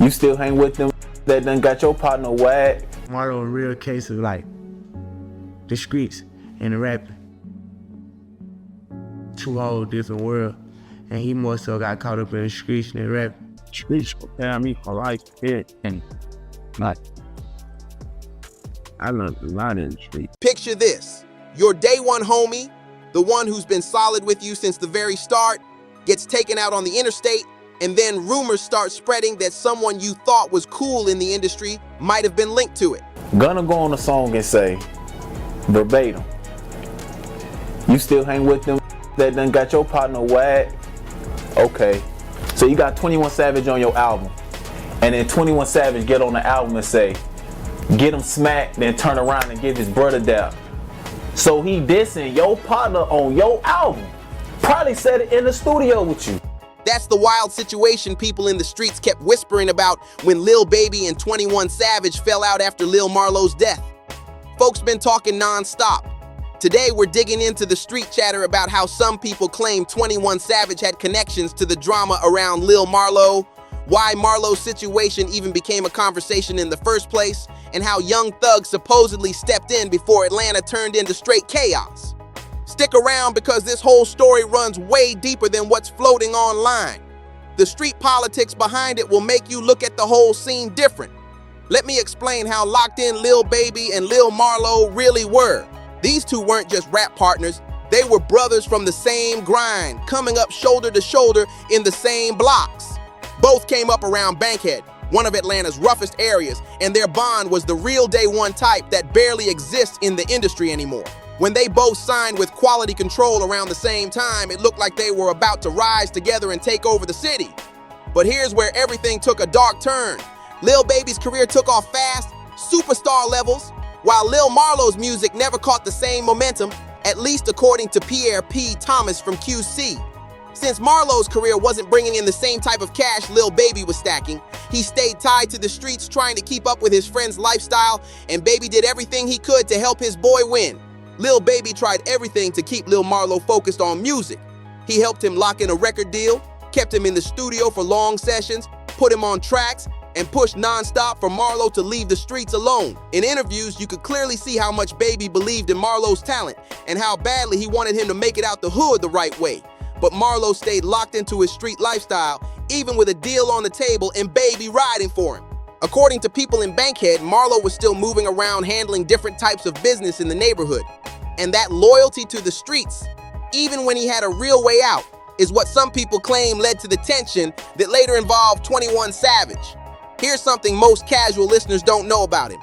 You still hang with them that done got your partner whacked? Marlo a real case of like the streets and the rapping. Two whole different worlds. And he more so got caught up in the streets than rap. Streets prepare me for life, and like I learned a lot in the street. Picture this, your day one homie, the one who's been solid with you since the very start, gets taken out on the interstate, and then rumors start spreading that someone you thought was cool in the industry might have been linked to it. Gonna go on a song and say, verbatim, you still hang with them that done got your partner whacked? Okay, so you got 21 Savage on your album, and then 21 Savage get on the album and say, get him smacked, then turn around and give his brother dap. So he dissing your partner on your album. Probably said it in the studio with you. That's the wild situation people in the streets kept whispering about when Lil Baby and 21 Savage fell out after Lil Marlo's death. Folks been talking non-stop. Today we're digging into the street chatter about how some people claim 21 Savage had connections to the drama around Lil Marlo, why Marlo's situation even became a conversation in the first place, and how Young Thug supposedly stepped in before Atlanta turned into straight chaos. Stick around because this whole story runs way deeper than what's floating online. The street politics behind it will make you look at the whole scene different. Let me explain how locked in Lil Baby and Lil Marlo really were. These two weren't just rap partners, they were brothers from the same grind, coming up shoulder to shoulder in the same blocks. Both came up around Bankhead, one of Atlanta's roughest areas, and their bond was the real day one type that barely exists in the industry anymore. When they both signed with Quality Control around the same time, it looked like they were about to rise together and take over the city. But here's where everything took a dark turn. Lil Baby's career took off fast, superstar levels, while Lil Marlo's music never caught the same momentum, at least according to Pierre P. Thomas from QC. Since Marlo's career wasn't bringing in the same type of cash Lil Baby was stacking, he stayed tied to the streets trying to keep up with his friend's lifestyle, and Baby did everything he could to help his boy win. Lil Baby tried everything to keep Lil Marlo focused on music. He helped him lock in a record deal, kept him in the studio for long sessions, put him on tracks, and pushed non-stop for Marlo to leave the streets alone. In interviews, you could clearly see how much Baby believed in Marlo's talent and how badly he wanted him to make it out the hood the right way. But Marlo stayed locked into his street lifestyle, even with a deal on the table and Baby riding for him. According to people in Bankhead, Marlo was still moving around handling different types of business in the neighborhood. And that loyalty to the streets, even when he had a real way out, is what some people claim led to the tension that later involved 21 Savage. Here's something most casual listeners don't know about him.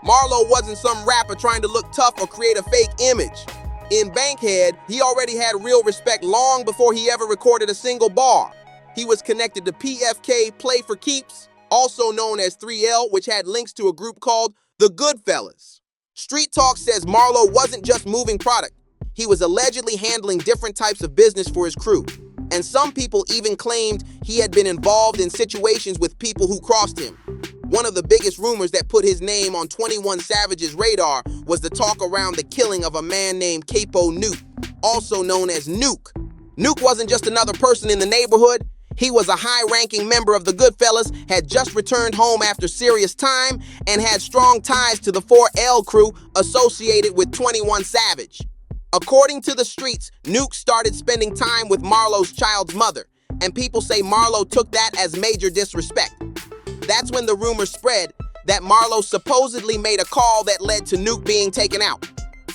Marlo wasn't some rapper trying to look tough or create a fake image. In Bankhead, he already had real respect long before he ever recorded a single bar. He was connected to PFK Play for Keeps, also known as 3L, which had links to a group called the Goodfellas. Street Talk says Marlo wasn't just moving product. He was allegedly handling different types of business for his crew. And some people even claimed he had been involved in situations with people who crossed him. One of the biggest rumors that put his name on 21 Savage's radar was the talk around the killing of a man named Capo Nuke, also known as Nuke. Nuke wasn't just another person in the neighborhood. He was a high-ranking member of the Goodfellas, had just returned home after serious time, and had strong ties to the 4L crew associated with 21 Savage. According to the streets, Nuke started spending time with Marlo's child's mother, and people say Marlo took that as major disrespect. That's when the rumor spread that Marlo supposedly made a call that led to Nuke being taken out.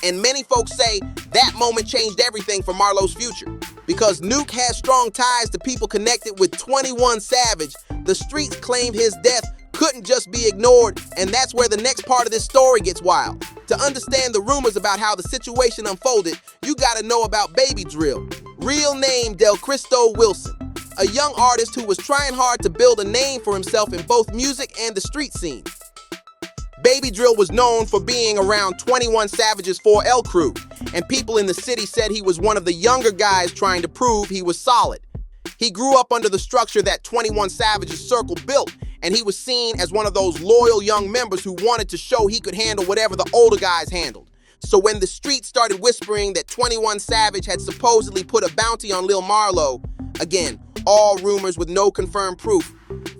And many folks say that moment changed everything for Marlo's future. Because Nuke has strong ties to people connected with 21 Savage, the streets claimed his death couldn't just be ignored, and that's where the next part of this story gets wild. To understand the rumors about how the situation unfolded, you gotta know about Baby Drill, real name Del Cristo Wilson, a young artist who was trying hard to build a name for himself in both music and the street scene. Baby Drill was known for being around 21 Savage's 4L crew, and people in the city said he was one of the younger guys trying to prove he was solid. He grew up under the structure that 21 Savage's circle built, and he was seen as one of those loyal young members who wanted to show he could handle whatever the older guys handled. So when the streets started whispering that 21 Savage had supposedly put a bounty on Lil Marlo, again, all rumors with no confirmed proof.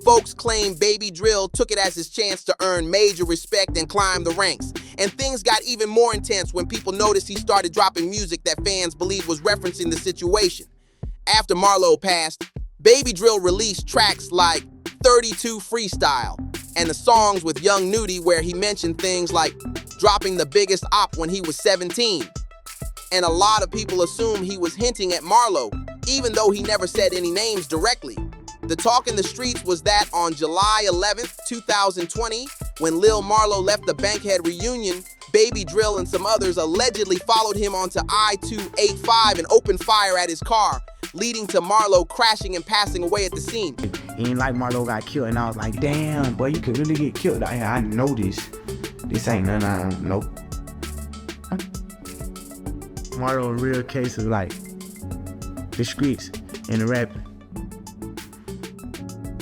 Folks claim Baby Drill took it as his chance to earn major respect and climb the ranks. And things got even more intense when people noticed he started dropping music that fans believed was referencing the situation. After Marlo passed, Baby Drill released tracks like 32 Freestyle and the songs with Young Nudie where he mentioned things like dropping the biggest op when he was 17. And a lot of people assume he was hinting at Marlo, even though he never said any names directly. The talk in the streets was that on July 11th, 2020, when Lil Marlo left the Bankhead reunion, Baby Drill and some others allegedly followed him onto I-285 and opened fire at his car, leading to Marlo crashing and passing away at the scene. He ain't like Marlo got killed, and I was like, damn, boy, you could really get killed. I know this. This ain't nothing I don't know. Marlo, a real case of like the streets and the rapping.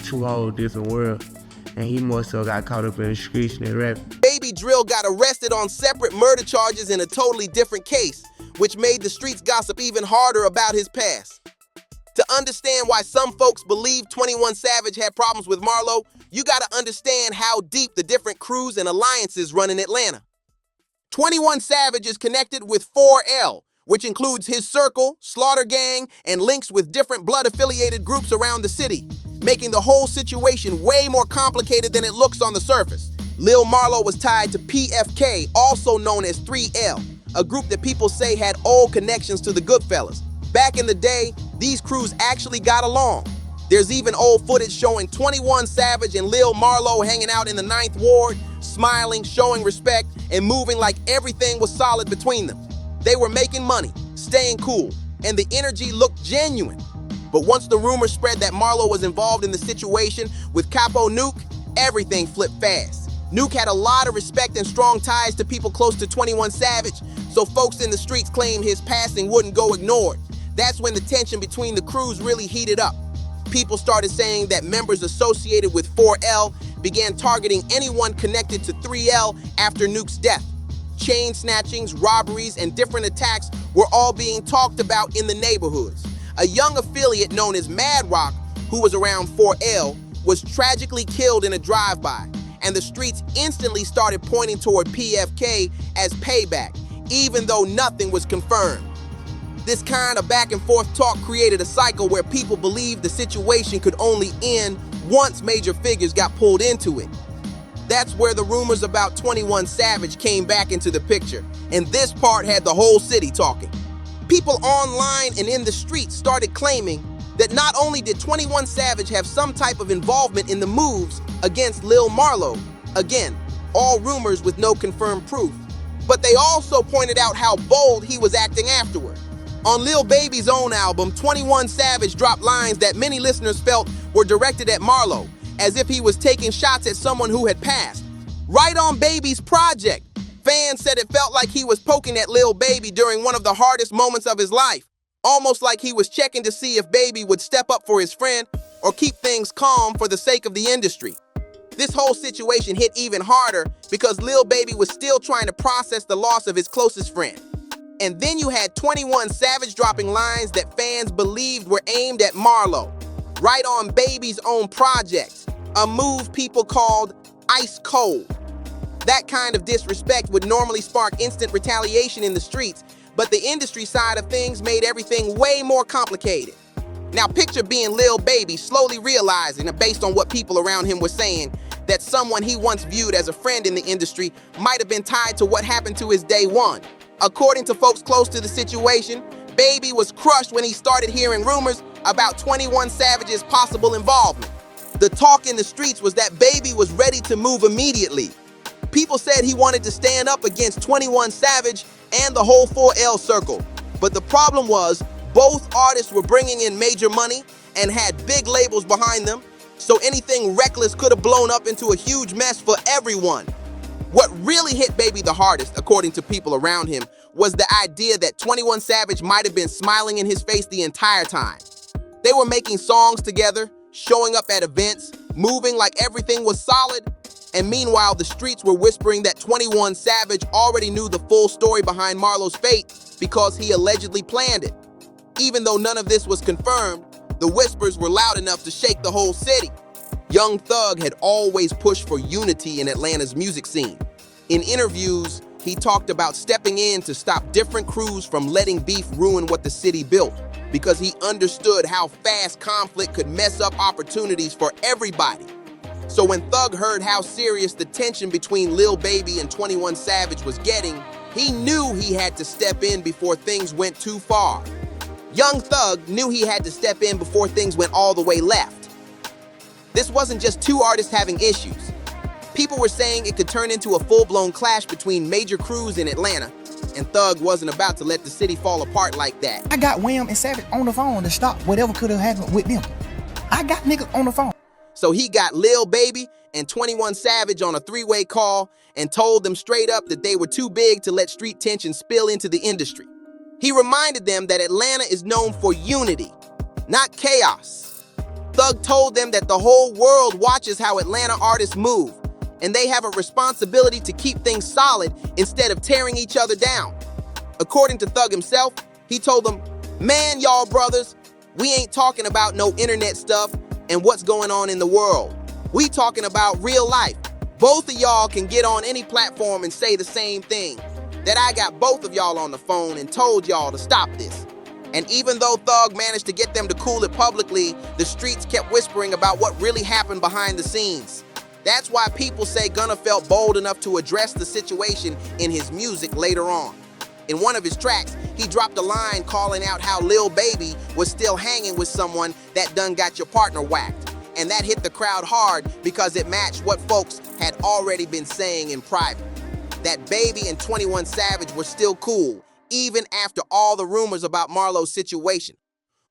Two whole different worlds. And he more so got caught up in the streets than rap. Baby Drill got arrested on separate murder charges in a totally different case, which made the streets gossip even harder about his past. To understand why some folks believe 21 Savage had problems with Marlo, you gotta understand how deep the different crews and alliances run in Atlanta. 21 Savage is connected with 4L, which includes his circle, Slaughter Gang, and links with different blood-affiliated groups around the city, making the whole situation way more complicated than it looks on the surface. Lil Marlo was tied to PFK, also known as 3L, a group that people say had old connections to the Goodfellas. Back in the day, these crews actually got along. There's even old footage showing 21 Savage and Lil Marlo hanging out in the 9th Ward, smiling, showing respect, and moving like everything was solid between them. They were making money, staying cool, and the energy looked genuine. But once the rumors spread that Marlo was involved in the situation with Capo Nuke, everything flipped fast. Nuke had a lot of respect and strong ties to people close to 21 Savage, so folks in the streets claim his passing wouldn't go ignored. That's when the tension between the crews really heated up. People started saying that members associated with 4L began targeting anyone connected to 3L after Nuke's death. Chain snatchings, robberies, and different attacks were all being talked about in the neighborhoods. A young affiliate known as Mad Rock, who was around 4L, was tragically killed in a drive-by, and the streets instantly started pointing toward PFK as payback, even though nothing was confirmed. This kind of back and forth talk created a cycle where people believed the situation could only end once major figures got pulled into it. That's where the rumors about 21 Savage came back into the picture, and this part had the whole city talking. People online and in the streets started claiming that not only did 21 Savage have some type of involvement in the moves against Lil Marlo, again, all rumors with no confirmed proof, but they also pointed out how bold he was acting afterward. On Lil Baby's own album, 21 Savage dropped lines that many listeners felt were directed at Marlo, as if he was taking shots at someone who had passed. Right on Baby's project, fans said it felt like he was poking at Lil Baby during one of the hardest moments of his life, almost like he was checking to see if Baby would step up for his friend or keep things calm for the sake of the industry. This whole situation hit even harder because Lil Baby was still trying to process the loss of his closest friend. And then you had 21 Savage dropping lines that fans believed were aimed at Marlo, right on Baby's own project, a move people called ice cold. That kind of disrespect would normally spark instant retaliation in the streets, but the industry side of things made everything way more complicated. Now picture being Lil Baby slowly realizing, based on what people around him were saying, that someone he once viewed as a friend in the industry might have been tied to what happened to his day one. According to folks close to the situation, Baby was crushed when he started hearing rumors about 21 Savage's possible involvement. The talk in the streets was that Baby was ready to move immediately. People said he wanted to stand up against 21 Savage and the whole 4L circle. But the problem was, both artists were bringing in major money and had big labels behind them, so anything reckless could have blown up into a huge mess for everyone. What really hit Baby the hardest, according to people around him, was the idea that 21 Savage might have been smiling in his face the entire time. They were making songs together, showing up at events, moving like everything was solid, and meanwhile the streets were whispering that 21 Savage already knew the full story behind Marlo's fate because he allegedly planned it. Even though none of this was confirmed, The whispers were loud enough to shake the whole city. Young Thug had always pushed for unity in Atlanta's music scene. In interviews, he talked about stepping in to stop different crews from letting beef ruin what the city built, because he understood how fast conflict could mess up opportunities for everybody. So when Thug heard how serious the tension between Lil Baby and 21 Savage was getting, he knew he had to step in before things went too far. Young Thug knew he had to step in before things went all the way left. This wasn't just two artists having issues. People were saying it could turn into a full-blown clash between major crews in Atlanta, and Thug wasn't about to let the city fall apart like that. I got Wham and Savage on the phone to stop whatever could have happened with them. I got niggas on the phone. So he got Lil Baby and 21 Savage on a three-way call and told them straight up that they were too big to let street tension spill into the industry. He reminded them that Atlanta is known for unity, not chaos. Thug told them that the whole world watches how Atlanta artists move, and they have a responsibility to keep things solid instead of tearing each other down. According to Thug himself, he told them, "Man, y'all brothers, we ain't talking about no internet stuff and what's going on in the world. We talking about real life. Both of y'all can get on any platform and say the same thing, that I got both of y'all on the phone and told y'all to stop this." And even though Thug managed to get them to cool it publicly, the streets kept whispering about what really happened behind the scenes. That's why people say Gunna felt bold enough to address the situation in his music later on. In one of his tracks, he dropped a line calling out how Lil Baby was still hanging with someone that done got your partner whacked. And that hit the crowd hard because it matched what folks had already been saying in private. That Baby and 21 Savage were still cool, even after all the rumors about Marlo's situation.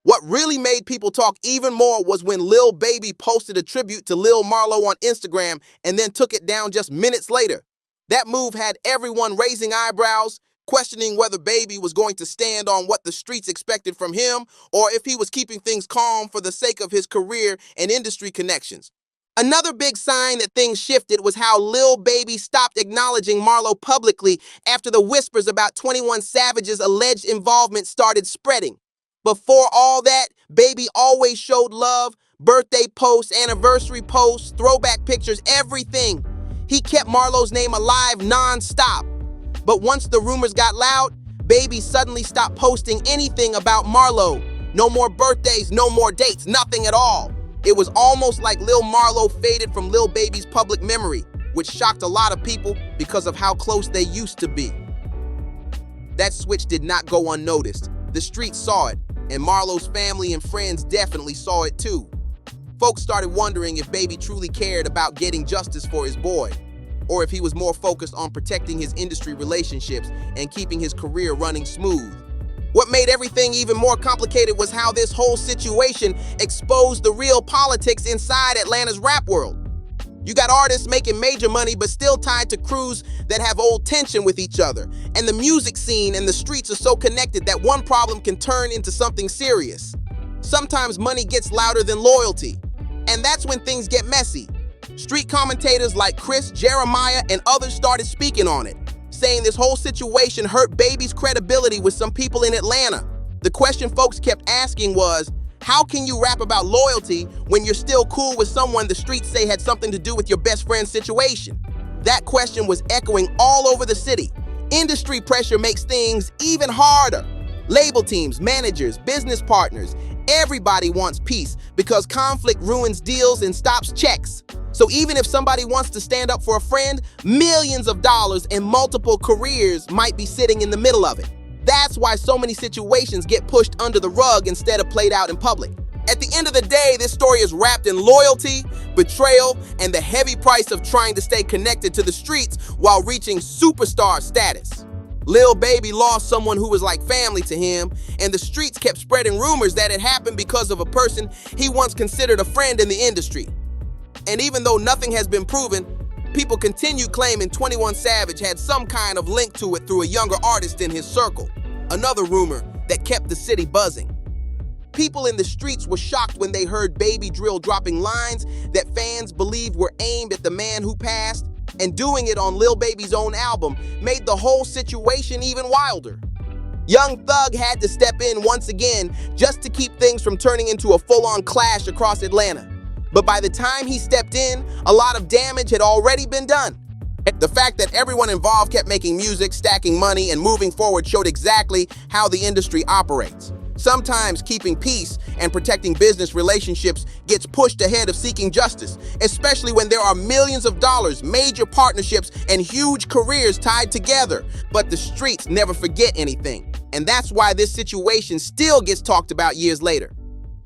What really made people talk even more was when Lil Baby posted a tribute to Lil Marlo on Instagram and then took it down just minutes later. That move had everyone raising eyebrows, questioning whether Baby was going to stand on what the streets expected from him or if he was keeping things calm for the sake of his career and industry connections. Another big sign that things shifted was how Lil Baby stopped acknowledging Marlo publicly after the whispers about 21 Savage's alleged involvement started spreading. Before all that, Baby always showed love, birthday posts, anniversary posts, throwback pictures, everything. He kept Marlo's name alive non-stop. But once the rumors got loud, Baby suddenly stopped posting anything about Marlo. No more birthdays, no more dates, nothing at all. It was almost like Lil Marlo faded from Lil Baby's public memory, which shocked a lot of people because of how close they used to be. That switch did not go unnoticed. The streets saw it, and Marlo's family and friends definitely saw it too. Folks started wondering if Baby truly cared about getting justice for his boy, or if he was more focused on protecting his industry relationships and keeping his career running smooth. What made everything even more complicated was how this whole situation exposed the real politics inside Atlanta's rap world. You got artists making major money but still tied to crews that have old tension with each other. And the music scene and the streets are so connected that one problem can turn into something serious. Sometimes money gets louder than loyalty. And that's when things get messy. Street commentators like Chris, Jeremiah, and others started speaking on it, saying this whole situation hurt Baby's credibility with some people in Atlanta. The question folks kept asking was, how can you rap about loyalty when you're still cool with someone the streets say had something to do with your best friend's situation? That question was echoing all over the city. Industry pressure makes things even harder. Label teams, managers, business partners, everybody wants peace because conflict ruins deals and stops checks. So even if somebody wants to stand up for a friend, millions of dollars and multiple careers might be sitting in the middle of it. That's why so many situations get pushed under the rug instead of played out in public. At the end of the day, this story is wrapped in loyalty, betrayal, and the heavy price of trying to stay connected to the streets while reaching superstar status. Lil Baby lost someone who was like family to him, and the streets kept spreading rumors that it happened because of a person he once considered a friend in the industry. And even though nothing has been proven, people continue claiming 21 Savage had some kind of link to it through a younger artist in his circle. Another rumor that kept the city buzzing. People in the streets were shocked when they heard Baby Drill dropping lines that fans believed were aimed at the man who passed, and doing it on Lil Baby's own album made the whole situation even wilder. Young Thug had to step in once again just to keep things from turning into a full-on clash across Atlanta. But by the time he stepped in, a lot of damage had already been done. The fact that everyone involved kept making music, stacking money, and moving forward showed exactly how the industry operates. Sometimes keeping peace and protecting business relationships gets pushed ahead of seeking justice, especially when there are millions of dollars, major partnerships, and huge careers tied together. But the streets never forget anything, and that's why this situation still gets talked about years later.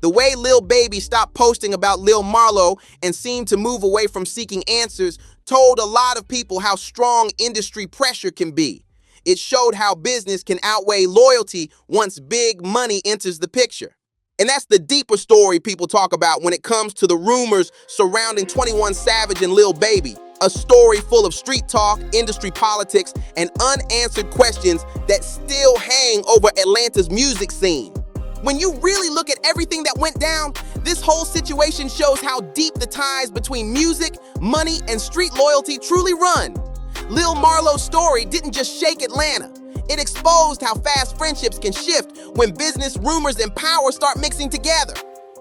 The way Lil Baby stopped posting about Lil Marlo and seemed to move away from seeking answers told a lot of people how strong industry pressure can be. It showed how business can outweigh loyalty once big money enters the picture. And that's the deeper story people talk about when it comes to the rumors surrounding 21 Savage and Lil Baby. A story full of street talk, industry politics, and unanswered questions that still hang over Atlanta's music scene. When you really look at everything that went down, this whole situation shows how deep the ties between music, money, and street loyalty truly run. Lil Marlo's story didn't just shake Atlanta. It exposed how fast friendships can shift when business, rumors, and power start mixing together.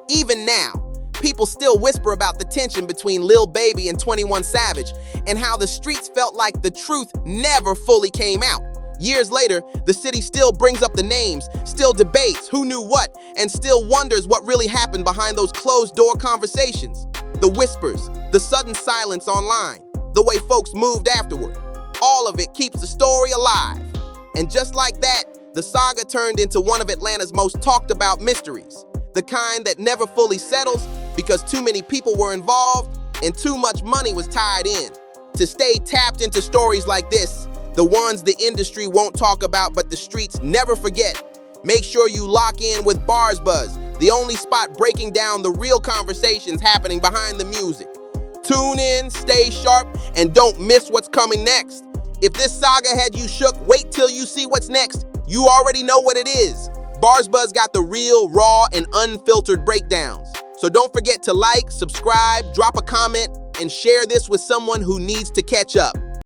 Even now, people still whisper about the tension between Lil Baby and 21 Savage and how the streets felt like the truth never fully came out. Years later, the city still brings up the names, still debates who knew what, and still wonders what really happened behind those closed-door conversations. The whispers, the sudden silence online, the way folks moved afterward. All of it keeps the story alive. And just like that, the saga turned into one of Atlanta's most talked about mysteries. The kind that never fully settles because too many people were involved and too much money was tied in. To stay tapped into stories like this, the ones the industry won't talk about but the streets never forget, make sure you lock in with BarzBuzz, the only spot breaking down the real conversations happening behind the music. Tune in, stay sharp, and don't miss what's coming next. If this saga had you shook, wait till you see what's next. You already know what it is. BarzBuzz got the real, raw, and unfiltered breakdowns. So don't forget to like, subscribe, drop a comment, and share this with someone who needs to catch up.